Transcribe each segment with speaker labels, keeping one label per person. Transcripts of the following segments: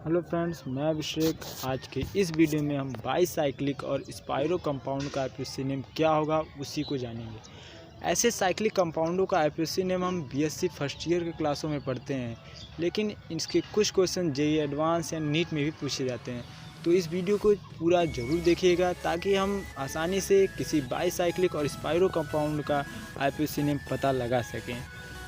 Speaker 1: Hello friends, मैं अभिषेक। आज के इस वीडियो में हम बाईसाइक्लिक और स्पाइरो कंपाउंड का आईपीसी नेम क्या होगा उसी को जानेंगे। ऐसे साइक्लिक कंपाउंडों का आईपीसी नेम हम बीएससी फर्स्ट ईयर के क्लासों में पढ़ते हैं, लेकिन इसके कुछ क्वेश्चन जेईई एडवांस या नीट में भी पूछे जाते हैं। तो इस वीडियो को पूरा ज़रूर देखिएगा ताकि हम आसानी से किसी बाईसाइक्लिक और स्पाइरो कंपाउंड का आईपीसी नेम पता लगा सकें।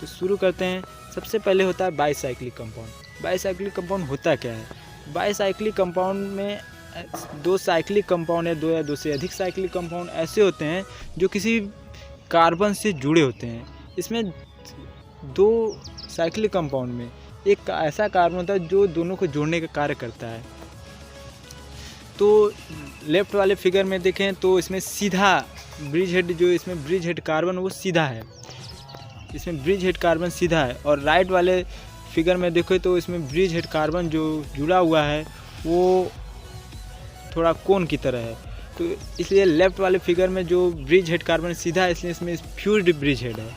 Speaker 1: तो शुरू करते हैं। सबसे पहले होता है बाईसाइक्लिक कंपाउंड। बाईसाइक्लिक कंपाउंड होता क्या है? बाईसाइक्लिक कंपाउंड में दो साइक्लिक कंपाउंड है, दो या दो से अधिक साइक्लिक कंपाउंड ऐसे होते हैं जो किसी कार्बन से जुड़े होते हैं। इसमें दो साइक्लिक कंपाउंड में एक ऐसा कार्बन होता है जो दोनों को जोड़ने का कार्य करता है। तो लेफ्ट वाले फिगर में देखें तो इसमें सीधा ब्रिज हेड, जो इसमें ब्रिज हेड कार्बन वो सीधा है, इसमें ब्रिज हेड कार्बन सीधा है। और राइट वाले फिगर में देखो तो इसमें ब्रिज हेड कार्बन जो जुड़ा हुआ है वो थोड़ा कोन की तरह है। तो इसलिए लेफ्ट वाले फिगर में जो ब्रिज हेड कार्बन सीधा है, इसलिए इसमें फ्यूज्ड ब्रिज हेड है,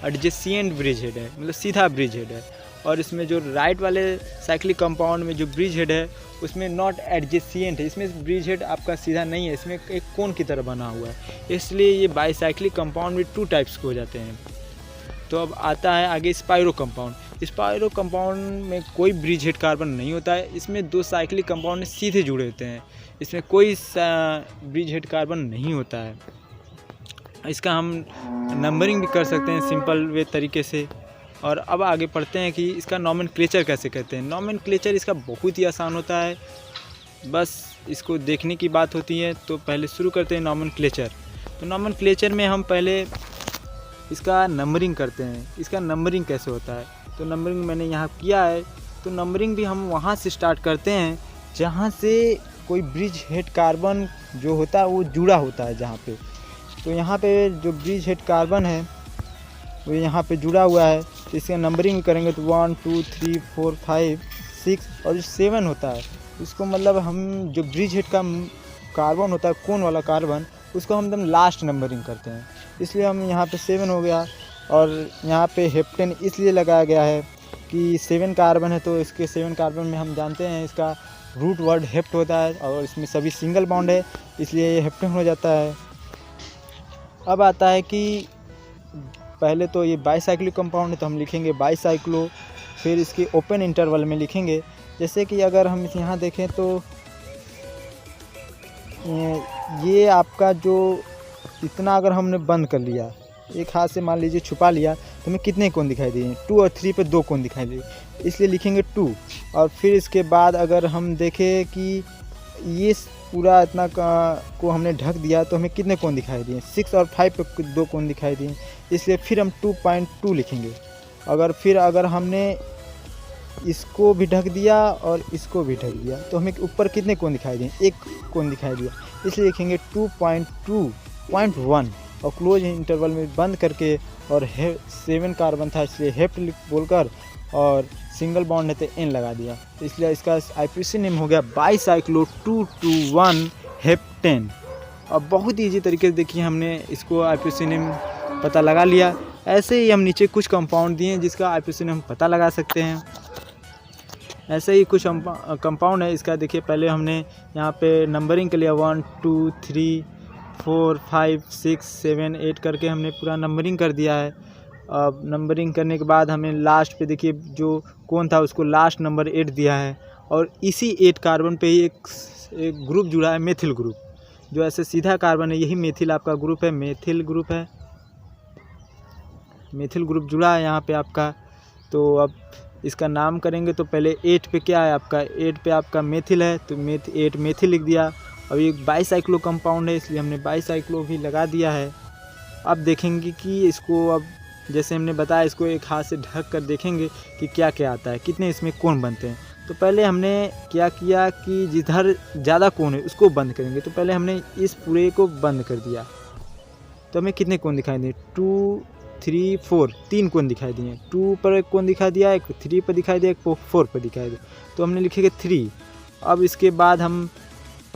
Speaker 1: एडजेसेंट ब्रिज हेड है, मतलब सीधा ब्रिज हेड है। और इसमें जो राइट वाले साइक्लिक कंपाउंड में जो ब्रिज हेड है उसमें नॉट एडजेसेंट है, इसमें ब्रिज हेड आपका सीधा नहीं है, इसमें एक कोन की तरह बना हुआ है। इसलिए ये बाईसाइक्लिक कंपाउंड में टू टाइप्स के हो जाते हैं। तो अब आता है आगे स्पाइरो कंपाउंड। स्पाइरो कंपाउंड में कोई ब्रिज हेड कार्बन नहीं होता है, इसमें दो साइक्लिक कंपाउंड सीधे जुड़े होते हैं, इसमें कोई ब्रिज हेड कार्बन नहीं होता है। इसका हम नंबरिंग भी कर सकते हैं सिंपल वे तरीके से। और अब आगे पढ़ते हैं कि इसका नॉमेनक्लेचर कैसे कहते हैं। नॉमेनक्लेचर इसका बहुत ही आसान होता है, बस इसको देखने की बात होती है। तो पहले शुरू करते हैं नॉमेनक्लेचर। तो नॉमेनक्लेचर में हम पहले इसका नंबरिंग करते हैं। इसका नंबरिंग कैसे होता है, तो नंबरिंग मैंने यहाँ किया है। तो नंबरिंग भी हम वहाँ से स्टार्ट करते हैं जहाँ से कोई ब्रिज हेड कार्बन जो होता है वो जुड़ा होता है जहाँ पे। तो यहाँ पे जो ब्रिज हेड कार्बन है वो यहाँ पे जुड़ा हुआ है, तो इसका नंबरिंग करेंगे तो 1 2 3 4 5 6 और जो 7 होता है उसको, मतलब हम जो ब्रिज हेड का कार्बन होता है कोन वाला कार्बन, उसको हम एकदम लास्ट नंबरिंग करते हैं। इसलिए हम यहाँ पे 7 हो गया। और यहाँ पे हेप्टेन इसलिए लगाया गया है कि 7 कार्बन है, तो इसके 7 कार्बन में हम जानते हैं इसका रूट वर्ड हेप्ट होता है और इसमें सभी सिंगल बॉन्ड है, इसलिए ये हेप्टेन हो जाता है। अब आता है कि पहले तो ये बाईसाइक्लिक कंपाउंड है तो हम लिखेंगे बाईसाइक्लो, फिर इसके ओपन इंटरवल में लिखेंगे। जैसे कि अगर हम यहाँ देखें तो ये आपका जो इतना अगर हमने बंद कर लिया, एक हाथ से मान लीजिए छुपा लिया, तो हमें कितने कोण दिखाई दिए? 2 और 3 पे 2 कोण दिखाई दिए, इसलिए लिखेंगे 2। और फिर इसके बाद अगर हम देखें कि ये पूरा इतना को हमने ढक दिया तो हमें कितने कोण दिखाई दिए? 6 और 5 पे 2 कोण दिखाई दिए, इसलिए फिर हम 2.2 लिखेंगे। अगर हमने इसको भी ढक दिया और इसको भी ढक दिया तो हमें ऊपर कितने कोण दिखाई दिए? 1 कोण दिखाई दिया, इसलिए लिखेंगे 2.2.1 और क्लोज इंटरवल में बंद करके। और 7 कार्बन था इसलिए हेप्ट बोलकर और सिंगल बॉन्ड है तो एन लगा दिया, इसलिए इसका आईपीसी नेम हो गया बाईसाइक्लो 221 हेप्टेन। और बहुत ईजी तरीके से देखिए हमने इसको आईपीसी नेम पता लगा लिया। ऐसे ही हम नीचे कुछ कंपाउंड दिए जिसका आईपीसी नेम पता लगा सकते हैं। ऐसे ही कुछ कंपाउंड है इसका, देखिए पहले हमने यहाँ पे नंबरिंग के लिए 1 2 3 4 5 6 7 8 करके हमने पूरा नंबरिंग कर दिया है। अब नंबरिंग करने के बाद हमें लास्ट पे देखिए जो कौन था उसको लास्ट नंबर 8 दिया है। और इसी 8 कार्बन पे ही एक ग्रुप जुड़ा है, मेथिल ग्रुप, जो ऐसे सीधा कार्बन है, यही मेथिल आपका ग्रुप है, मेथिल ग्रुप है, मेथिल ग्रुप जुड़ा है यहाँ पे आपका। तो अब इसका नाम करेंगे तो पहले 8 पे क्या है आपका? 8 पे आपका मेथिल है, तो 8 मेथिल लिख दिया। अब ये बाईसाइक्लो कंपाउंड है इसलिए हमने बाईसाइक्लो भी लगा दिया है। अब देखेंगे कि इसको, अब जैसे हमने बताया, इसको एक हाथ से ढक कर देखेंगे कि क्या क्या आता है, कितने इसमें कोण बनते हैं। तो पहले हमने क्या किया कि जिधर ज़्यादा कोण है उसको बंद करेंगे। तो पहले हमने इस पूरे को बंद कर दिया तो हमें कितने कोण दिखाई दिए? 2 3 4 3 कोण दिखाई दिए। 2 पर एक कोण दिखाई दिया, एक 3 पर दिखाई दिया, एक 4 पर दिखाई दिया, तो हमने लिखेंगे 3। अब इसके बाद हम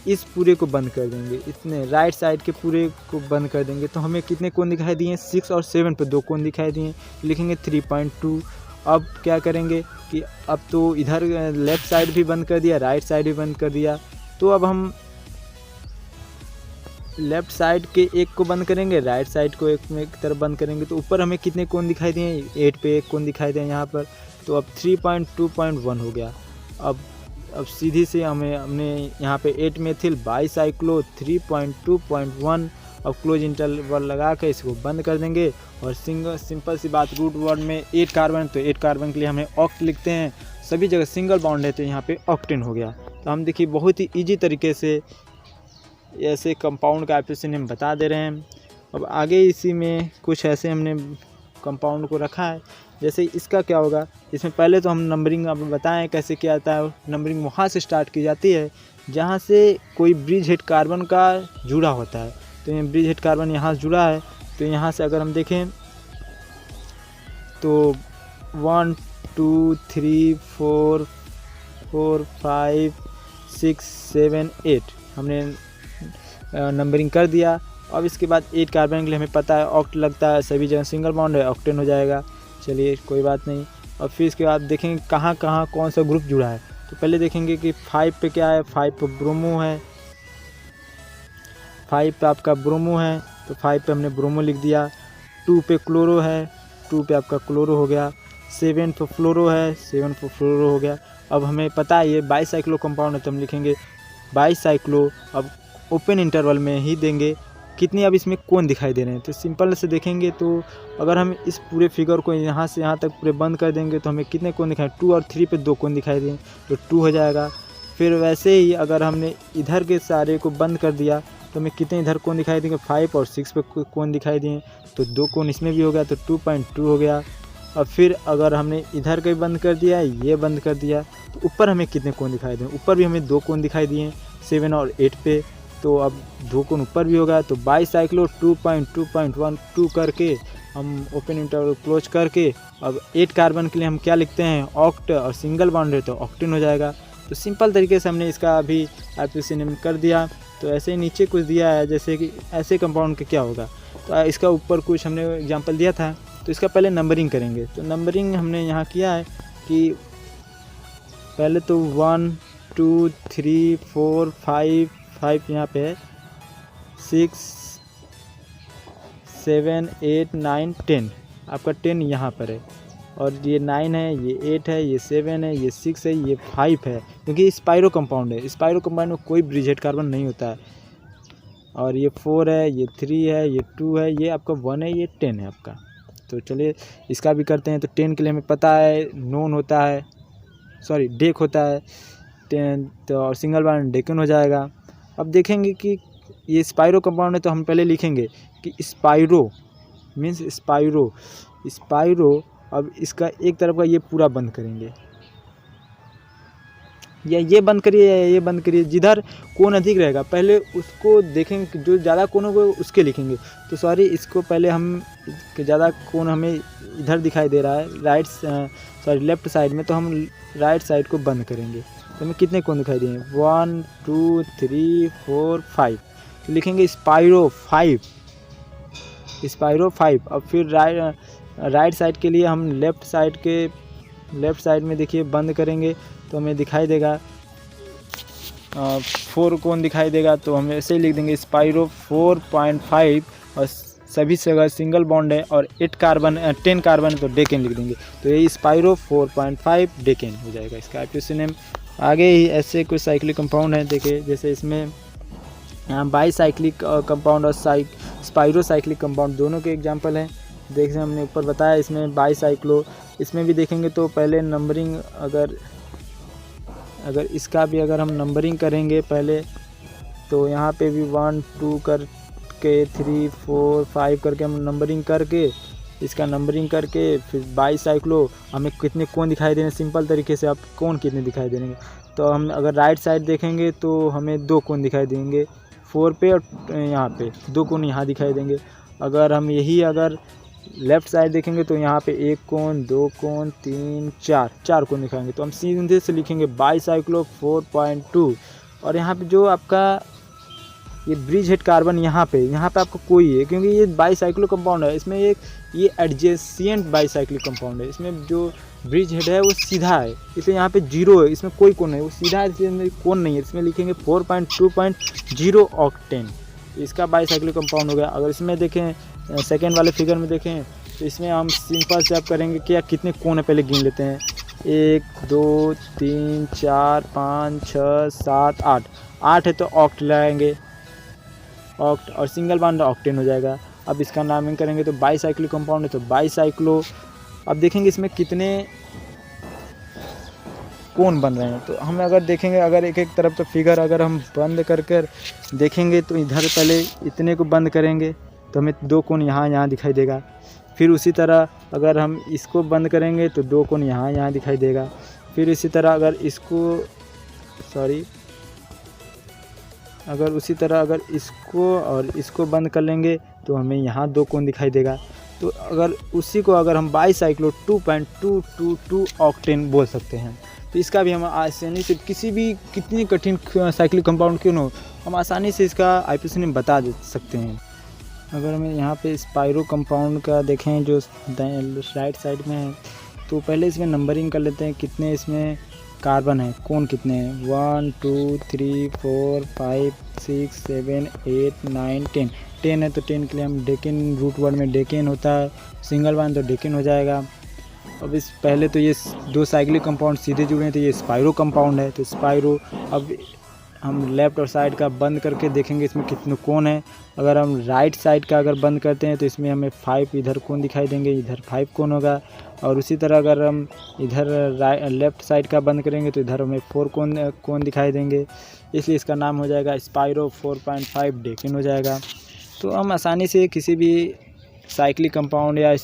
Speaker 1: इस पूरे को बंद कर देंगे, इतने राइट साइड के पूरे को बंद कर देंगे, तो हमें कितने कोण दिखाई दिए? 6 और 7 पे 2 कोण दिखाई दिए, लिखेंगे 3.2। अब क्या करेंगे कि अब तो इधर लेफ़्ट साइड भी बंद कर दिया, राइट साइड भी बंद कर दिया, तो अब हम लेफ़्ट साइड के एक को बंद करेंगे, राइट साइड को एक तरफ बंद करेंगे। तो ऊपर हमें कितने कोण दिखाई दिए, 8 पे एक कोण दिखाई दिए यहाँ पर। तो अब 3.2.1 हो गया। अब सीधी से हमने यहाँ पे 8 मेथिल बाईसाइक्लो 3.2.1 अब क्लोज इंटरवल लगा के इसको बंद कर देंगे। और सिंपल सी बात, रूट वर्ड में 8 कार्बन, तो 8 कार्बन के लिए हमें ऑक्ट लिखते हैं। सभी जगह सिंगल बॉन्ड है तो यहाँ पे ऑक्टेन हो गया। तो हम देखिए बहुत ही ईजी तरीके से ऐसे कंपाउंड का IUPAC नेम बता दे रहे हैं। अब आगे इसी में कुछ ऐसे हमने कंपाउंड को रखा है। जैसे इसका क्या होगा, इसमें पहले तो हम नंबरिंग अब बताएं कैसे किया जाता है। नंबरिंग वहाँ से स्टार्ट की जाती है जहाँ से कोई ब्रिज हेड कार्बन का जुड़ा होता है। तो ये ब्रिज हेड कार्बन यहाँ से जुड़ा है, तो यहाँ से अगर हम देखें तो 1 2 3 4 4 5 6 7 8 हमने नंबरिंग कर दिया। अब इसके बाद 8 कार्बन के लिए हमें पता है ऑक्ट लगता है, सभी जगह सिंगल बॉन्ड है, ऑक्टेन हो जाएगा। चलिए कोई बात नहीं। और फिर इसके बाद देखेंगे कहाँ कहाँ कौन सा ग्रुप जुड़ा है। तो पहले देखेंगे कि 5 पे क्या है, 5 पे ब्रोमो है, 5 पे आपका ब्रोमो है, तो 5 पे हमने ब्रोमो लिख दिया। 2 पे क्लोरो है, 2 पे आपका क्लोरो हो गया। 7 पे फ्लोरो है, 7 पे फ्लोरो हो गया। अब हमें पता है ये बाईसाइक्लो कंपाउंड है, तो हम लिखेंगे बाईसाइक्लो। अब ओपन इंटरवल में ही देंगे। कितने अब इसमें कोण दिखाई दे रहे हैं, तो सिंपल से देखेंगे तो अगर हम इस पूरे फिगर को यहाँ से यहाँ तक पूरे बंद कर देंगे तो हमें कितने कोण दिखाए, 2 और 3 पे 2 कोण दिखाई दें, तो 2 हो जाएगा। फिर वैसे ही अगर हमने इधर के सारे को बंद कर दिया तो हमें कितने इधर कोण दिखाई देंगे, 5 और 6 पे कोण दिखाई दिए, तो 2 कोण इसमें भी हो गया, तो 2.2 हो गया। और फिर अगर हमने इधर का बंद कर दिया, ये बंद कर दिया, तो ऊपर हमें कितने कोण दिखाई दें, ऊपर भी हमें 2 कोण दिखाई दिए 7 और 8 पे, तो अब 2 कोण ऊपर भी होगा। तो बाईसाइक्लो 2.2.12 करके हम ओपन इंटरवल क्लोज करके अब 8 कार्बन के लिए हम क्या लिखते हैं, ऑक्ट, और सिंगल बॉन्ड है तो ऑक्टेन हो जाएगा। तो सिंपल तरीके से हमने इसका अभी IUPAC नेम कर दिया। तो ऐसे ही नीचे कुछ दिया है, जैसे कि ऐसे कंपाउंड का क्या होगा, तो इसका ऊपर कुछ हमने एग्जांपल दिया था। तो इसका पहले नंबरिंग करेंगे। तो नंबरिंग हमने यहाँ किया है कि पहले तो 1 2 3 4 5 यहाँ पे है, 6 7 8 9 10, आपका 10 यहाँ पर है, और ये 9 है, ये 8 है, ये 7 है, ये 6 है, ये 5 है, क्योंकि स्पाइरो कंपाउंड है। स्पाइरो कंपाउंड में कोई ब्रिज हेड कार्बन नहीं होता है। और ये 4 है, ये 3 है, ये 2 है, ये आपका 1 है, ये 10 है आपका। तो चलिए इसका भी करते हैं। तो 10 के लिए हमें पता है नोन होता है, सॉरी डेक होता है 10, तो और सिंगल बॉन्ड डेकन हो जाएगा। अब देखेंगे कि ये स्पाइरो कंपाउंड है, तो हम पहले लिखेंगे कि स्पाइरो मीन्स स्पाइरो। अब इसका एक तरफ का ये पूरा बंद करेंगे, या ये बंद करिए या ये बंद करिए, जिधर कोण अधिक रहेगा पहले उसको देखेंगे, जो ज़्यादा कोण होगा उसके लिखेंगे। तो सॉरी, इसको पहले हम ज़्यादा कोण हमें इधर दिखाई दे रहा है लेफ़्ट साइड में, तो हम राइट साइड को बंद करेंगे। तो हमें कितने कोण दिखाई देंगे, 1 2 3 4 5, तो लिखेंगे स्पाइरो 5। अब फिर राइट साइड के लिए हम लेफ़्ट साइड में देखिए बंद करेंगे तो हमें दिखाई देगा 4 कोण दिखाई देगा। तो हम ऐसे ही लिख देंगे स्पाइरो 4.5, और सभी जगह सिंगल बॉन्ड है और 10 कार्बन तो डेकेन लिख देंगे। तो ये स्पाइरो 4.5 डेकेन हो जाएगा इसका IUPAC नेम। आगे ही ऐसे कुछ साइक्लिक कंपाउंड हैं, देखिए जैसे इसमें बाईसाइक्लिक कंपाउंड और स्पाइरो साइक्लिक कंपाउंड दोनों के एग्जांपल हैं। देखिए हमने ऊपर बताया इसमें बाईसाइक्लो, इसमें भी देखेंगे तो पहले नंबरिंग अगर इसका भी अगर हम नंबरिंग करेंगे पहले, तो यहाँ पे भी 1 2 करके 3 4 5 करके हम नंबरिंग करके इसका नंबरिंग करके फिर बाईसाइक्लो हमें कितने कोण दिखाई दे रहे हैं, सिंपल तरीके से आप कोण कितने दिखाई दे देंगे। तो हम अगर राइट साइड देखेंगे तो हमें 2 कोण दिखाई देंगे 4 पे, और यहाँ पे 2 कोण यहाँ दिखाई देंगे। अगर हम अगर लेफ़्ट साइड देखेंगे तो यहाँ पे 1 कोण 2 कोण 3 4 कोण दिखाएंगे। तो हम सीधे से लिखेंगे बाईसाइक्लो 4.2, और यहाँ पे जो आपका ये ब्रिज हेड कार्बन यहाँ पे आपको कोई है, क्योंकि ये बाईसाइक्लो कंपाउंड है, इसमें एक ये एडजेसेंट बाईसाइक्लिक कंपाउंड है। इसमें जो ब्रिज हेड है वो सीधा है, इसलिए यहाँ पे 0 है, इसमें कोई कोण नहीं, वो सीधा है इसलिए कोण नहीं है। इसमें लिखेंगे 4.2.0 ऑक्टेन, इसका बाईसाइक्लिक कंपाउंड हो गया। अगर इसमें देखें सेकेंड वाले फिगर में देखें तो इसमें हम सिंपल से आप करेंगे क्या, कितने कोण है पहले गिन लेते हैं। 1 2 3 4 5 6 7 8 है तो ऑक्ट लगाएंगे, ऑक्ट, और सिंगल बॉन्ड ऑक्टेन हो जाएगा। अब इसका नामिंग करेंगे तो बाईसाइक्लिक कंपाउंड है तो बाईसाइक्लो। अब देखेंगे इसमें कितने कोण बन रहे हैं, तो हम अगर देखेंगे, अगर एक एक तरफ का फिगर अगर हम बंद कर कर देखेंगे तो इधर पहले इतने को बंद करेंगे तो हमें 2 कोण यहाँ दिखाई देगा। फिर उसी तरह अगर हम इसको बंद करेंगे तो 2 कोण यहाँ दिखाई देगा। फिर इसी तरह अगर इसको और इसको बंद कर लेंगे तो हमें यहाँ 2 कोण दिखाई देगा। तो अगर हम बाईसाइक्लो 2.222 ऑक्टेन बोल सकते हैं। तो इसका भी हम आसानी से कितनी कठिन साइक्लिक कंपाउंड क्यों न हो, हम आसानी से इसका आईपीसी नेम बता सकते हैं। अगर हमें यहाँ पे स्पाइरो कंपाउंड का देखें जो राइट साइड में है, तो पहले इसमें नंबरिंग कर लेते हैं, कितने इसमें कार्बन है, कोण कितने हैं। 1 2 3 4 5 6 7 8 9 10 है तो 10 के लिए हम डेकेन, रूट वर्ड में डेकेन होता है, सिंगल वन तो डेकेन हो जाएगा। अब इस पहले तो ये 2 साइक्लिक कंपाउंड सीधे जुड़े हैं तो ये स्पाइरो कंपाउंड है, तो स्पाइरो। अब हम लेफ़्ट और साइड का बंद करके देखेंगे इसमें कितने कोण है। अगर हम राइट साइड का अगर बंद करते हैं तो इसमें हमें 5 इधर कोण दिखाई देंगे, इधर 5 कोण होगा। और उसी तरह अगर हम इधर लेफ़्ट साइड का बंद करेंगे तो इधर हमें 4 कोण दिखाई देंगे, इसलिए इसका नाम हो जाएगा स्पाइरो 4.5 डेकेन हो जाएगा। तो हम आसानी से किसी भी साइक्लिक कंपाउंड या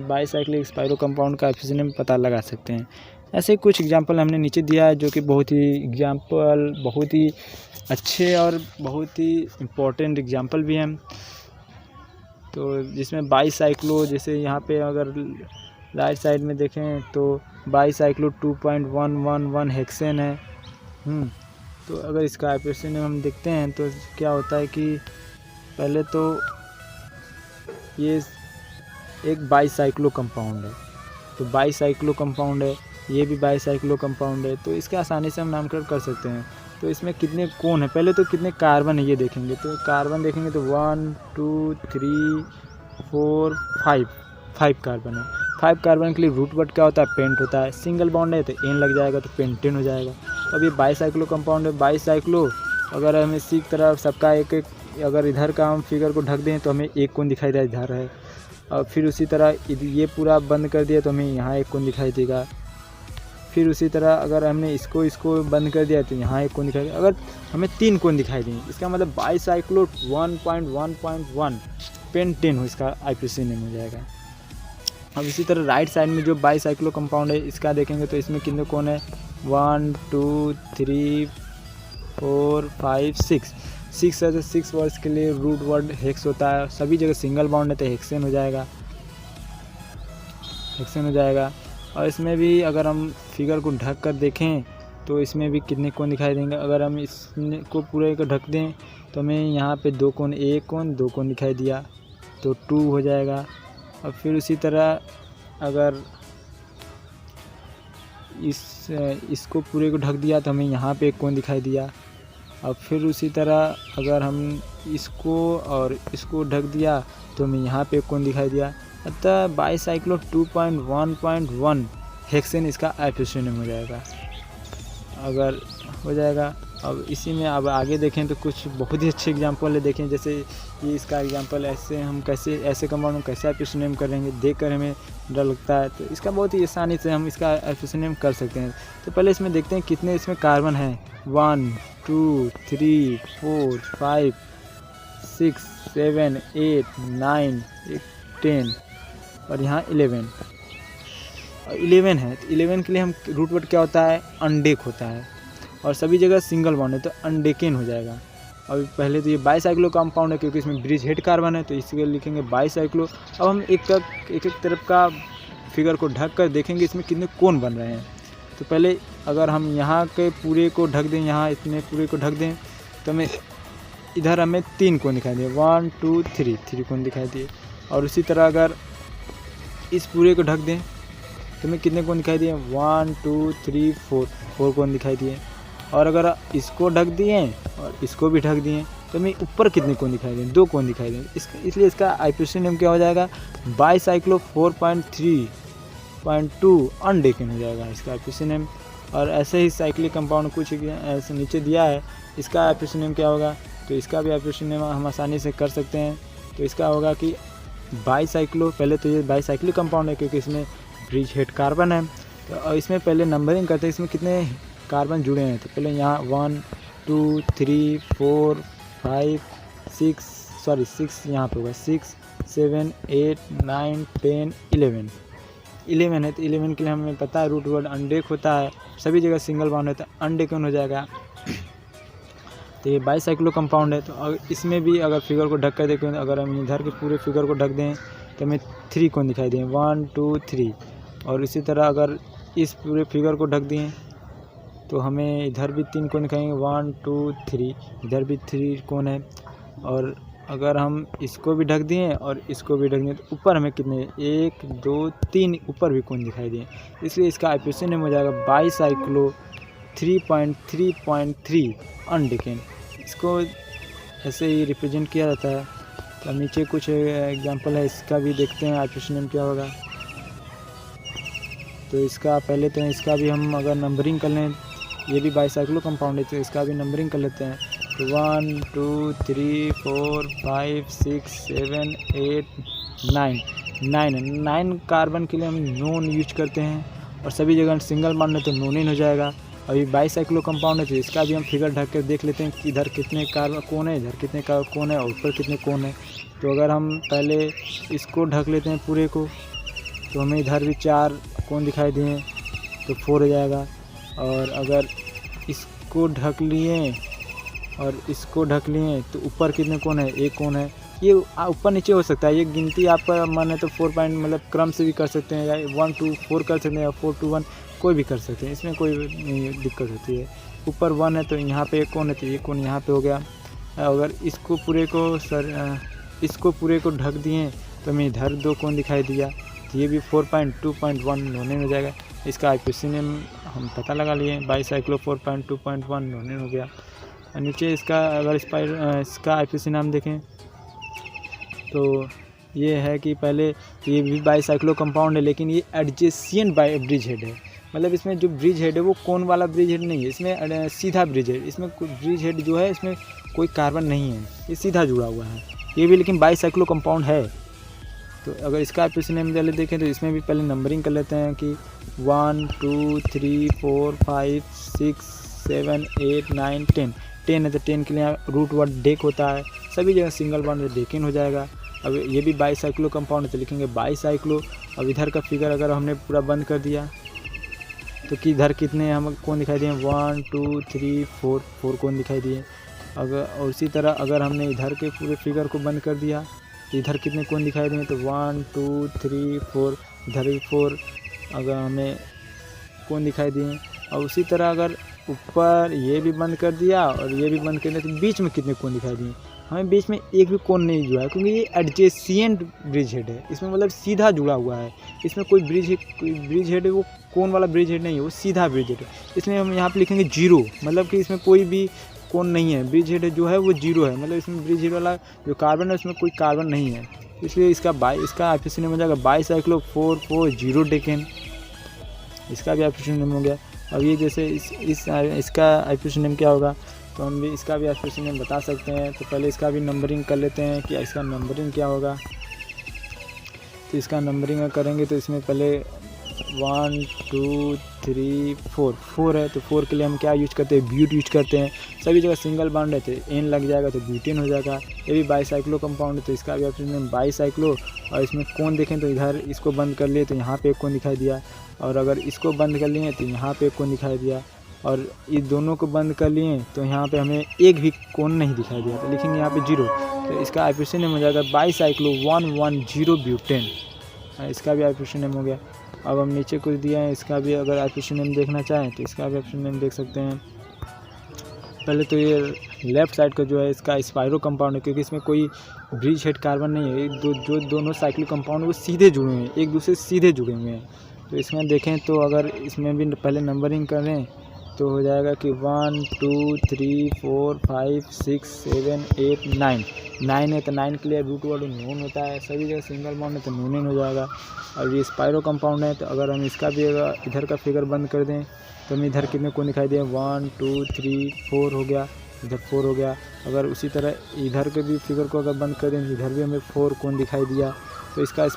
Speaker 1: बाईसाइक्लिक स्पाइरो कंपाउंड का आईपीसी नेम पता लगा सकते हैं। ऐसे कुछ एग्जांपल हमने नीचे दिया है जो कि बहुत ही अच्छे और बहुत ही इम्पोर्टेंट एग्जांपल भी हैं। तो जिसमें बाईसाइक्लो, जैसे यहाँ पे अगर राइट साइड में देखें तो बाईसाइक्लो 2.111 हेक्सेन है। तो अगर इसका आईपीसी नेम हम देखते हैं तो क्या होता है कि पहले तो ये एक बाईसाइक्लो कंपाउंड है, तो बाईसाइक्लो कंपाउंड है, ये भी बाईसाइक्लो कंपाउंड है, तो इसके आसानी से हम नामकरण कर सकते हैं। तो इसमें कितने कोण है, पहले तो कितने कार्बन है ये देखेंगे। तो कार्बन देखेंगे तो 1 2 3 4 5 कार्बन है। 5 कार्बन के लिए रूट वर्ड क्या होता है, पेंट होता है। सिंगल बॉन्ड है तो एन लग जाएगा तो पेंटेन हो जाएगा। अब ये बाईसाइक्लो कंपाउंड है, बाईसाइक्लो अगर हमें इसी तरह सबका एक अगर इधर का हम फिगर को ढक दें तो हमें 1 कोण दिखाई देगा, इधर है। और फिर उसी तरह ये पूरा बंद कर दिया तो हमें यहाँ 1 कोण दिखाई देगा। फिर उसी तरह अगर हमने इसको बंद कर दिया तो यहाँ 1 कोण दिखाई देगा। अगर हमें 3 कोण दिखाई देंगे, इसका मतलब बाईसाइक्लो 1.1.1 पेंटेन हो, इसका आईपीसी नेम हो जाएगा। अब इसी तरह राइट साइड में जो बाईसाइक्लो कंपाउंड है इसका देखेंगे तो इसमें कितने कोण है, 1 2 3 4 5 6 है। तो 6 वर्ड्स के लिए रूट वर्ड हेक्स होता है, सभी जगह सिंगल बॉन्ड है तो हेक्सेन हो जाएगा। और इसमें भी अगर हम फिगर को ढक कर देखें तो इसमें भी कितने कोण दिखाई देंगे। अगर हम इसको पूरे को ढक दें तो हमें यहाँ पे 2 कोण, 1 कोण 2 कोण दिखाई दिया तो 2 हो जाएगा। और फिर उसी तरह अगर इसको पूरे को ढक दिया तो हमें यहाँ पे 1 कोण दिखाई दिया। और फिर उसी तरह अगर हम इसको और इसको ढक दिया तो हमें यहाँ पे 1 कोण दिखाई दिया। अतः बाईसाइक्लो 2.1.1 हेक्सेन इसका आईपीसी नेम हो जाएगा, अगर हो जाएगा। अब इसी में अब आगे देखें तो कुछ बहुत ही अच्छे एग्जांपल है, देखें जैसे ये इसका एग्जांपल ऐसे कंपाउंड में कैसे आईपीसी नेम करेंगे, देखकर हमें डर लगता है। तो इसका बहुत ही आसानी से हम इसका आईपीसी नेम कर सकते हैं। तो पहले इसमें देखते हैं कितने इसमें कार्बन है, 1 2 3 4 5 6 7 8 9 10 और यहाँ 11 है। तो 11 के लिए हम रूट वर्ड क्या होता है, अनडेक होता है, और सभी जगह सिंगल बॉन्ड है तो अनडेकेन हो जाएगा। अभी पहले तो ये बाईसाइक्लो कंपाउंड है क्योंकि इसमें ब्रिज हेड कार्बन है तो इसके लिखेंगे बाईसाइक्लो। अब हम एक तरफ का फिगर को ढक कर देखेंगे इसमें कितने कोण बन रहे हैं। तो पहले अगर हम यहाँ के पूरे को ढक दें, यहाँ इतने पूरे को ढक दें तो हमें 3 कोण दिखाई दिए, 1 2 3 कोण दिखाई दिए। और उसी तरह अगर इस पूरे को ढक दें तो हमें कितने कोण दिखाई दिए? 1 2 3 4 कोण दिखाई दिए। और अगर इसको ढक दिए और इसको भी ढक दिए तो हमें ऊपर कितने कोण दिखाई दें? 2 कोण दिखाई दें। इसलिए इसका आईपीसी नेम क्या हो जाएगा? बाईसाइक्लो 4.3.2 अनडेकन हो जाएगा इसका आईपीसी नेम। और ऐसे ही साइक्लिक कंपाउंड कुछ ऐसे नीचे दिया है, इसका आईपीसी नेम क्या होगा? तो इसका भी आईपीसी नेम हम आसानी से कर सकते हैं। तो इसका होगा कि बाईसाइक्लो, पहले तो ये बाईसाइक्लिक कंपाउंड है क्योंकि इसमें ब्रिज हेड कार्बन है। तो इसमें पहले नंबरिंग करते हैं इसमें कितने कार्बन जुड़े हैं। तो पहले यहाँ 1 2 3 4 5 6 यहाँ पे होगा 6 7 8 9 10 11 है। तो 11 के लिए हमें पता है रूट वर्ड अनडेक होता है, सभी जगह सिंगल बॉन्ड होता है, अनडेकन हो जाएगा। तो ये बाईसाइक्लो कंपाउंड है। तो इसमें भी अगर फिगर को ढक कर देखें, अगर हम इधर के पूरे फिगर को ढक दें तो हमें 3 कोण दिखाई दें, 1 2 3। और इसी तरह अगर इस पूरे फिगर को ढक दिए तो हमें इधर भी 3 कोण दिखाएंगे, 1 2 3। इधर भी 3 कोण है। और अगर हम इसको भी ढक दिए और इसको भी ढक दिए तो ऊपर हमें कितने 1 2 3 ऊपर भी कोण दिखाई दिए। इसलिए इसका आईपीसी नेम हो जाएगा बाईसाइक्लो 3.3.3 अनडेकन। इसको ऐसे ही रिप्रेजेंट किया जाता है। तो नीचे कुछ एग्जांपल है, इसका भी देखते हैं आईपीसी नेम क्या होगा। तो इसका पहले तो इसका भी हम अगर नंबरिंग कर लें, ये भी बाईसाइक्लो कंपाउंड है तो इसका भी नंबरिंग कर लेते हैं। तो 1 2 3 4 5 6 7 8 9 कार्बन के लिए हम नोन यूज करते हैं। और सभी जगह सिंगल बॉन्ड है तो नोनिन हो जाएगा। अभी बाईसाइक्लो कंपाउंड है तो इसका भी हम फिगर ढक कर देख लेते हैं कि इधर कितने कार्बन कोण है, इधर कितने कोण है और ऊपर कितने कोण है। तो अगर हम पहले इसको ढक लेते हैं पूरे को तो हमें इधर भी 4 कोण दिखाई दिए तो 4 हो जाएगा। और अगर इसको ढक लिए और इसको ढक लिए तो ऊपर कितने कोण है? 1 कोण है। ये ऊपर नीचे हो सकता है, ये गिनती आपका मन है तो 4 पॉइंट मतलब क्रम से भी कर सकते हैं, या 1 2 4 कर सकते हैं, या 4 2 1 कोई भी कर सकते हैं, इसमें कोई नहीं दिक्कत होती है। ऊपर 1 है तो यहाँ पे 1 कोण है तो 1 कोण यहाँ पे हो गया। अगर इसको पूरे को ढक दिए तो हमें इधर 2 कोण दिखाई दिया, तो ये भी 4.2.1 नोनिन हो जाएगा। इसका आईपीसी नेम हम पता लगा लिए, बाईसाइक्लो 4.2.1 नोनिन हो गया। और नीचे इसका अगर इसका आईपीसी नाम देखें तो ये है कि पहले ये भी बाईसाइक्लो कंपाउंड है लेकिन ये एडजेसेंट ब्रिज हेड है। मतलब इसमें जो ब्रिज हेड है वो कोण वाला ब्रिज हेड नहीं है, इसमें सीधा ब्रिज हेड, इसमें ब्रिज हेड जो है इसमें कोई कार्बन नहीं है, ये सीधा जुड़ा हुआ है। ये भी लेकिन बाईसाइक्लो कंपाउंड है। तो अगर इसका आईपीसी नेम पहले देखें तो इसमें भी पहले नंबरिंग कर लेते हैं कि 1 2 3 4 5 6 7 8 9 10 है तो 10 के लिए रूट वर्ड डेक होता है, सभी जगह सिंगल बॉन्ड डेकिन हो जाएगा। अब ये भी बाईसाइक्लो कंपाउंड है तो लिखेंगे बाईसाइक्लो। अब इधर का फिगर अगर हमने पूरा बंद कर दिया तो कि इधर कितने हम कोण दिखाई दिए? 1 2 3 4 कोण दिखाई दिए। अगर और उसी तरह अगर हमने इधर के पूरे फिगर को बंद कर दिया तो इधर कितने कोण दिखाई दिए? तो 1 2 3 4, इधर भी 4 अगर हमें कोण दिखाई दिए। और उसी तरह अगर ऊपर ये भी बंद कर दिया और ये भी बंद कर दिया तो बीच में कितने कोण दिखाई दिए? हमें बीच में एक भी कोण नहीं जुड़ा है क्योंकि ये एडजेसेंट ब्रिज हेड है, इसमें मतलब सीधा जुड़ा हुआ है। इसमें कोई ब्रिज हेड है वो कोण वाला ब्रिज हेड नहीं है, वो सीधा ब्रिज हेड है। इसमें हम यहाँ पे लिखेंगे 0, मतलब कि इसमें कोई भी कोण नहीं है, ब्रिज हेड जो है वो 0 है, मतलब इसमें ब्रिज हेड वाला जो कार्बन है उसमें कोई कार्बन नहीं है। इसलिए इसका आईपीसी नेम हो जाएगा बाईसाइक्लो 4.4 डेकेन। इसका भी आईपीसी नेम हो गया। अब ये जैसे इसका आईपीसी नेम क्या होगा तो हम भी इसका भी आईपीसी नेम बता सकते हैं। तो पहले इसका भी नंबरिंग कर लेते हैं कि इसका नंबरिंग क्या होगा। तो इसका नंबरिंग करेंगे तो इसमें पहले 1 2 3 4 है तो 4 के लिए हम क्या यूज करते हैं? ब्यूट यूज करते हैं। सभी जगह सिंगल बॉन्ड है तो एन लग जाएगा तो ब्यूटेन हो जाएगा। ये भी बाईसाइक्लो कंपाउंड है तो इसका भी आईपीसी नेम बाईसाइक्लो। और इसमें कोण देखें तो इधर इसको बंद कर लिए तो यहाँ पे एक कोण दिखाई दिया, और अगर इसको बंद कर लिए तो यहाँ पे एक कोण दिखाई दिया, और इस दोनों को बंद कर लिए तो यहाँ पे हमें एक भी कोण नहीं दिखाई दिया तो लिखेंगे यहाँ पे 0। तो इसका आईपीसी नेम हो जाएगा बाईसाइक्लो 110 ब्यूटेन। इसका भी आईपीसी नेम हो गया। अब हम नीचे कुछ दिया है, इसका भी अगर आईपीसी नेम देखना चाहें तो इसका भी आईपीसी नेम देख सकते हैं। पहले तो ये लेफ़्ट साइड का जो है इसका स्पायरो कंपाउंड है, क्योंकि इसमें कोई ब्रिज हेड कार्बन नहीं है। जो दोनों साइक्लिक कंपाउंड वो सीधे जुड़े हुए हैं, एक दूसरे से सीधे जुड़े हुए हैं। तो इसमें देखें तो अगर इसमें भी पहले नंबरिंग करें तो हो जाएगा कि 1 2 3 4 5 6 7 8 9 9 है तो 9 के लिए रूट वर्ड नोन होता है। सभी जगह सिंगल बॉन्ड है तो नोन हो जाएगा। और ये स्पायरो कंपाउंड है, तो अगर हम इसका भी इधर का फिगर बंद कर दें तो हमें इधर कितने को दिखाई दिए 1 2 3 4 हो गया, इधर 4 हो गया। अगर उसी तरह इधर के भी फिगर को अगर बंद कर दें तो इधर भी हमें 4 कोण दिखाई दिया। तो इसका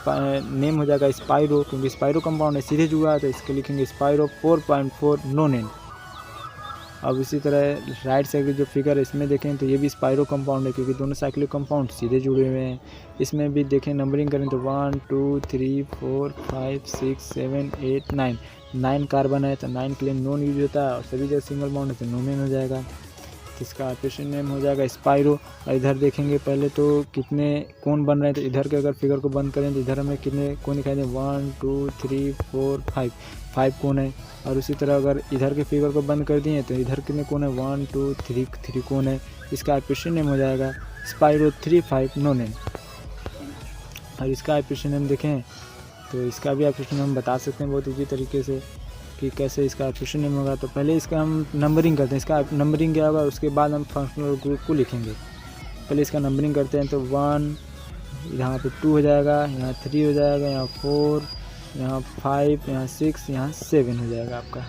Speaker 1: नेम हो जाएगा स्पायरो, क्योंकि स्पायरो कंपाउंड है सीधे जुड़ा है तो इसके लिखेंगे स्पायरो 4.4 नोनेन। अब इसी तरह राइट साइड की जो फिगर है इसमें देखें तो ये भी स्पायरो कंपाउंड है, क्योंकि दोनों साइक्लिक कंपाउंड सीधे जुड़े हुए हैं। इसमें भी देखें नंबरिंग करें तो 1 2 3 4 5 6 7 8 9 9 कार्बन है तो 9 के लिए नॉन यूज होता है, और सभी जगह सिंगल बॉन्ड है तो नोनेन हो जाएगा। तो इसका ऑपरेशन नेम हो जाएगा स्पायरो। और इधर देखेंगे पहले तो कितने कोण बन रहे हैं, तो इधर के अगर फिगर को बंद करें तो इधर हमें कितने कोण दिखाई दें 1 2 3 4 5 कोण है। और उसी तरह अगर इधर के फिगर को बंद कर दिए तो इधर कितने कोण है 1 2 3 कोण है। इसका ऑपरेशन नेम हो जाएगा स्पायरो 3,5 नोनेन। और इसका ऑपरेशन नेम देखें तो इसका भी ऑपरेशन हम बता सकते हैं बहुत ईजी तरीके से कि कैसे इसका ऑपरेशन नेम होगा। तो पहले इसका हम नंबरिंग करते हैं, इसका नंबरिंग क्या होगा उसके बाद हम फंक्शनल ग्रुप को लिखेंगे। पहले इसका नंबरिंग करते हैं तो 1 यहाँ पे 2 हो जाएगा, यहाँ 3 हो जाएगा, यहाँ 4, यहाँ 5, यहाँ 6, यहाँ 7 हो जाएगा आपका।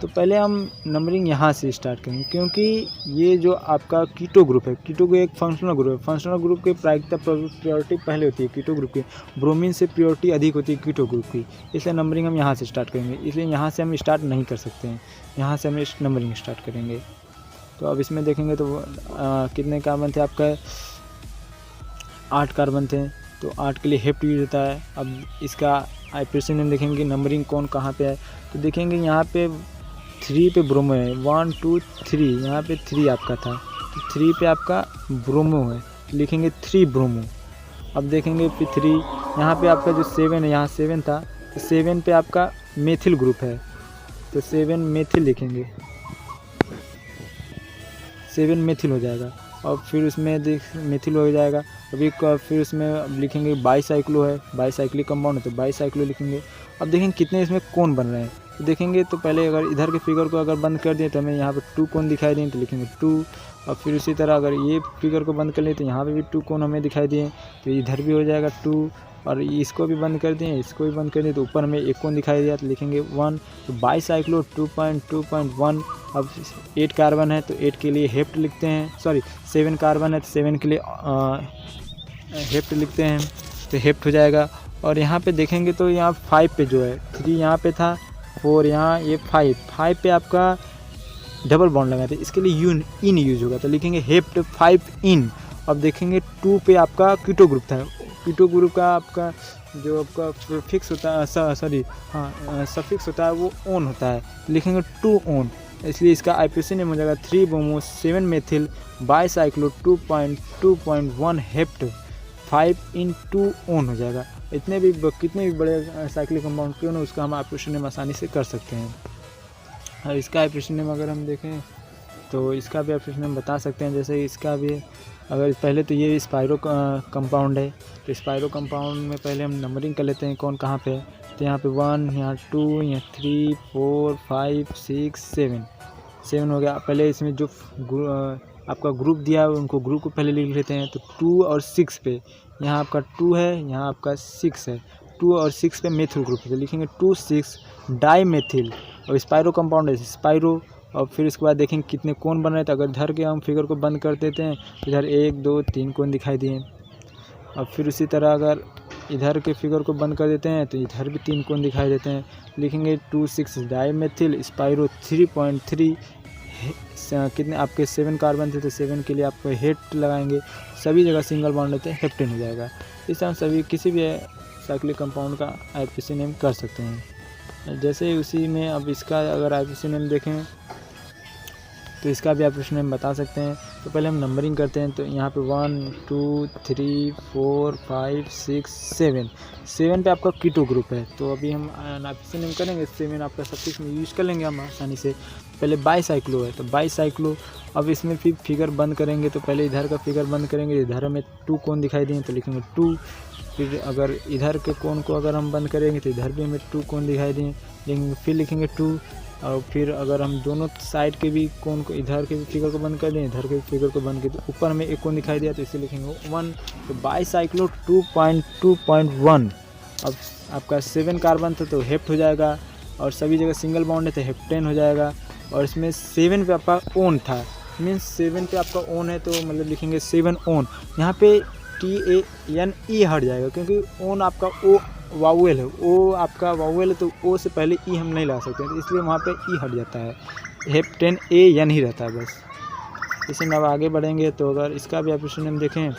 Speaker 1: तो पहले हम नंबरिंग यहाँ से स्टार्ट करेंगे, क्योंकि ये जो आपका कीटो ग्रुप है, कीटो को एक फंक्शनल ग्रुप है। फंक्शनल ग्रुप की प्रायिकता प्रायोरिटी पहले होती है कीटो ग्रुप की, ब्रोमीन से प्रायोरिटी अधिक होती है कीटो ग्रुप की, इसलिए नंबरिंग हम यहाँ से स्टार्ट करेंगे। इसलिए यहाँ से हम स्टार्ट नहीं कर सकते हैं, यहाँ से हम नंबरिंग स्टार्ट करेंगे। तो अब इसमें देखेंगे तो कितने कार्बन थे आपका 8 कार्बन थे, तो 8 के लिए हेप्ट यूज होता है। अब इसका ऑपरेशन हम देखेंगे नंबरिंग कौन कहाँ पे है, तो देखेंगे यहाँ पे 3 पे ब्रोमो है, 1 2 3 यहाँ पे 3 आपका था, तो 3 पे आपका ब्रोमो है, लिखेंगे 3 ब्रोमो। अब देखेंगे फिर 3 यहाँ पे आपका जो 7 है, यहाँ 7 था तो 7 पे आपका मेथिल ग्रुप है, तो 7 मेथिल लिखेंगे, 7 मेथिल हो जाएगा। और फिर उसमें मेथिल हो जाएगा। अभी फिर उसमें लिखेंगे बाईसाइक्लो है, बाईसाइक्लिक कंपाउंड है तो बाईसाइक्लो लिखेंगे। अब देखेंगे कितने इसमें कोण बन रहे हैं, तो देखेंगे तो पहले अगर इधर के फिगर को अगर बंद कर दें तो हमें यहाँ पर 2 कोण दिखाई दें तो लिखेंगे 2। और फिर उसी तरह अगर ये फिगर को बंद कर लें तो यहाँ पे भी 2 कोण हमें दिखाई दिए, तो इधर भी हो जाएगा 2। और इसको भी बंद कर दें, इसको भी बंद कर दें तो ऊपर हमें 1 कोण दिखाई दिया तो लिखेंगे 1। तो बाईसाइक्लो 2.2.1। अब 8 कार्बन है तो 8 के लिए हेप्ट लिखते हैं, सॉरी 7 कार्बन है तो 7 के लिए हेप्ट लिखते हैं, तो हेप्ट हो जाएगा। और यहाँ पे देखेंगे तो यहाँ 5 पे जो है 3 यहाँ पे था, 4 यहाँ, ये 5 पे आपका डबल बॉन्ड लगाते हैं, इसके लिए इन यूज होगा तो लिखेंगे हेप्ट 5 इन। अब देखेंगे 2 पे आपका कीटो ग्रुप था, कीटो ग्रुप का आपका जो आपका फिक्स होता है, सॉरी हाँ सफिक्स होता है वो ओन होता है, लिखेंगे 2 ओन, इसलिए इसका आईपीसी नेम हो जाएगा 3 ब्रोमो 7 मेथिल बाईसाइक्लो 2.2.1 हेप्ट 5 इन 2 ओन हो जाएगा। इतने भी कितने भी बड़े साइक्लिक कंपाउंड क्यों ना उसका हम ऑपरेशन नेम आसानी से कर सकते हैं। और इसका ऑपरेशन नेम अगर हम देखें तो इसका भी ऑपरेशन नेम बता सकते हैं, जैसे इसका भी अगर पहले तो ये स्पायरो कंपाउंड है, तो स्पायरो कंपाउंड में पहले हम नंबरिंग कर लेते हैं कौन कहाँ पे है। तो यहाँ पे 1, यहाँ 2, यहाँ 3, 4, 5, 6, 7 हो गया। पहले इसमें जो आपका ग्रुप दिया है उनको ग्रुप को पहले लिख लेते हैं। तो 2 और 6 पे यहाँ आपका 2 है, यहाँ आपका 6 है, 2 और 6 पे मेथिल ग्रुप है तो लिखेंगे 2,6 डाई मेथिल। और स्पायरो कंपाउंड है स्पायरो। और फिर इसके बाद देखेंगे कितने कोण बन रहे हैं, तो अगर इधर के हम फिगर को बंद कर देते हैं तो इधर 1 2 3 कोण दिखाई दिए। और फिर उसी तरह अगर इधर के फिगर को बंद कर देते हैं तो इधर भी 3 कोण दिखाई देते हैं, लिखेंगे 2,6 डाई मेथिल स्पायरो 3.3। कितने आपके 7 कार्बन थे तो 7 के लिए आपको हेप्ट लगाएंगे, सभी जगह सिंगल बॉन्ड रहते हैं हेप्टेन हो जाएगा। इस तरह सभी किसी भी साइक्लिक कंपाउंड का आईपीसी नेम कर सकते हैं। जैसे उसी में अब इसका अगर आईपीसी नेम देखें तो इसका भी ऑपरेशन नेम बता सकते हैं। तो पहले हम नंबरिंग करते हैं। तो यहाँ पे 1 2 3 4 5 6 7 7 पे आपका कीटो ग्रुप है। तो अभी हम नाइट्रोजन में करेंगे 7 आपका सफिक्स में यूज कर लेंगे हम आसानी से। पहले बाईसाइक्लो है, तो बाईसाइक्लो अब इसमें फिर फिगर बंद करेंगे। तो पहले इधर का फिगर बंद करेंगे, इधर हमें 2 कोण दिखाई देंगे तो लिखेंगे 2। फिर अगर इधर के कोण को अगर हम बंद करेंगे तो इधर भी हमें 2 कोण दिखाई देंगे, फिर लिखेंगे 2। और फिर अगर हम दोनों साइड के भी कोण को, इधर के भी फिगर को बंद कर दें, इधर के फिगर को बंद कर दें, ऊपर में एक कोण दिखाई दिया तो इसे लिखेंगे 1। तो बाईसाइक्लो 2.2.1। अब आपका 7 कार्बन था तो हेप्ट हो जाएगा, और सभी जगह सिंगल बॉन्ड है तो हेप्टेन हो जाएगा। और इसमें 7 पे आपका ओन था, मीन्स 7 पे आपका ओन है तो मतलब लिखेंगे 7 ओन। यहाँ पे TANE हट जाएगा क्योंकि ओन आपका ओ वाउएल है, ओ आपका वाउएल है तो ओ से पहले ई हम नहीं ला सकते, तो इसलिए वहाँ पे ई हट जाता है, हेप्टेन AN ही रहता है बस। इसी में अब आगे बढ़ेंगे तो अगर इसका भी ऑपरेशन हम देखें,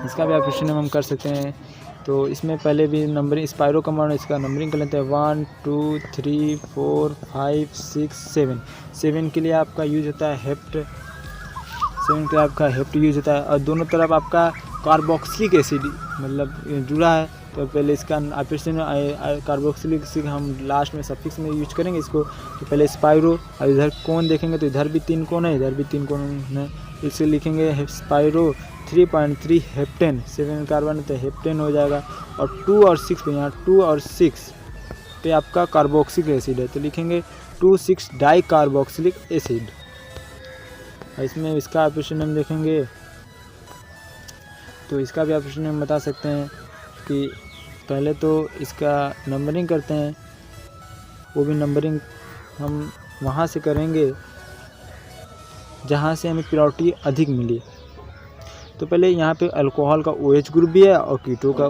Speaker 1: इसका भी ऑपरेशन हम कर सकते हैं। तो इसमें पहले भी नंबरिंग स्पायरो कंपाउंड, इसका नंबरिंग कर लेते हैं 1 2 3 4 5 6 7। 7 के लिए आपका यूज होता है हेप्ट, 7 के लिए आपका हेप्ट यूज होता है। और दोनों तरफ आपका कार्बोक्सिलिक एसिड मतलब जुड़ा है, तो पहले इसका ऑपरेशन कार्बोक्सिलिक एसिड हम लास्ट में सफिक्स में यूज करेंगे इसको। तो पहले स्पायरो, और इधर कोण देखेंगे तो इधर भी 3 कोण है, इधर भी 3 कोण है, इसे लिखेंगे स्पायरो 3.3 हेप्टेन। 7 कार्बन तो हेप्टेन हो जाएगा। और 2 और 6 पे, यहाँ 2 और 6 पे आपका कार्बोक्सिलिक एसिड है तो लिखेंगे 2,6 डाई कार्बोक्सिलिक एसिड। इसमें इसका ऑपरेशन हम देखेंगे तो इसका भी ऑपरेशन हम बता सकते हैं कि पहले तो इसका नंबरिंग करते हैं, वो भी नंबरिंग हम वहाँ से करेंगे जहाँ से हमें प्योरिटी अधिक मिली। तो पहले यहाँ पे अल्कोहल का OH ग्रुप भी है और कीटो का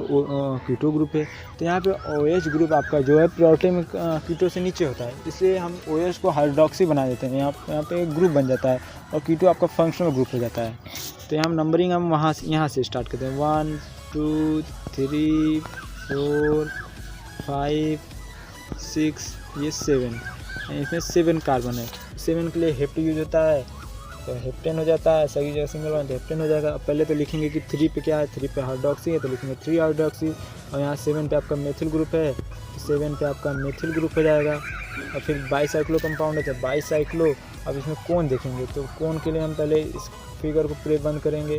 Speaker 1: कीटो ग्रुप है। तो यहाँ पे OH ग्रुप आपका जो है प्योरिटी में कीटो से नीचे होता है, इसलिए हम OH को हाइड्रोक्सी बना देते हैं, यहाँ पे एक ग्रुप बन जाता है और कीटो आपका फंक्शनल ग्रुप हो जाता है। तो यहाँ नंबरिंग हम यहाँ से स्टार्ट करते हैं 1 2 3 4 5 6 ये 7, इसमें 7 कार्बन है। 7 के लिए हेप्ट यूज होता है तो हेप्टेन हो जाता है, सही जगह सिंगल बॉन्ड तो हेप्टेन हो जाएगा। पहले तो लिखेंगे कि 3 पे क्या है, 3 पे हाइड्रोक्सी है तो लिखेंगे 3 हाइड्रोक्सी। और यहाँ 7 पे आपका मेथिल ग्रुप है तो 7 पे आपका मेथिल ग्रुप हो जाएगा। और फिर बाईसाइक्लो कंपाउंड है तो बाईसाइक्लो। अब इसमें कोण देखेंगे तो कोण के लिए हम पहले इस फिगर को पूरे बंद करेंगे,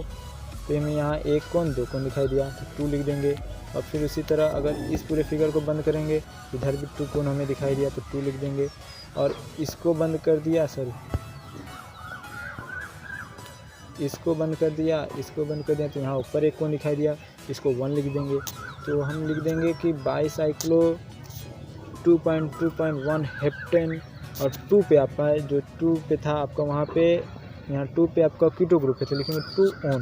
Speaker 1: तो हमें यहाँ 1 कोण 2 कोण दिखाई दिया तो 2 लिख देंगे। और फिर उसी तरह अगर इस पूरे फिगर को बंद करेंगे, इधर भी 2 कोण हमें दिखाई दिया तो 2 लिख देंगे। और इसको बंद कर दिया, इसको बंद कर दिया तो यहाँ ऊपर 1 कोण दिखाई दिया, इसको 1 लिख देंगे। तो हम लिख देंगे कि बाईसाइक्लो 2.2.1 हेप्टेन। और 2 पे आपका है, जो 2 पे था आपका वहाँ पे, यहाँ 2 पे आपका कीटो ग्रुप है तो लिखेंगे 2 ओन।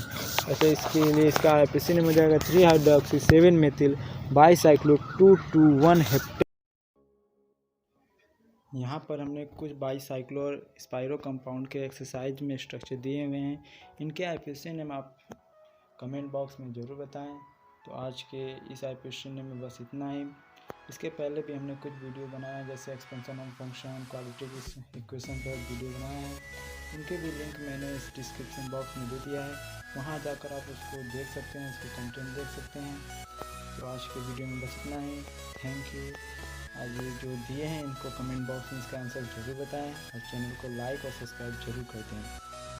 Speaker 1: ऐसे इसके लिए इसका ऑपरेशन हो जाएगा 3 हाइड्रोक्सी 7 मेथिल बाईसाइक्लो 2,2,1 हेप्टेन। यहाँ पर हमने कुछ बाईसाइक्लो और स्पायरो कंपाउंड के एक्सरसाइज में स्ट्रक्चर दिए हुए हैं, इनके ऑपरेशन नेम आप कमेंट बॉक्स में ज़रूर बताएं। तो आज के इस ऑपरेशन में बस इतना ही। इसके पहले भी हमने कुछ वीडियो बनाया जैसे expansion of function, quadratic equation पर वीडियो बनाया है, उनके भी लिंक मैंने इस डिस्क्रिप्शन बॉक्स में दे दिया है, वहाँ जाकर आप उसको देख सकते हैं, इसके कंटेंट देख सकते हैं। तो आज के वीडियो में बस इतना ही। Thank you. आज ये जो दिए हैं इनको कमेंट बॉक्स में इसका आंसर जरूर बताएं और चैनल को लाइक और सब्सक्राइब जरूर कर दें।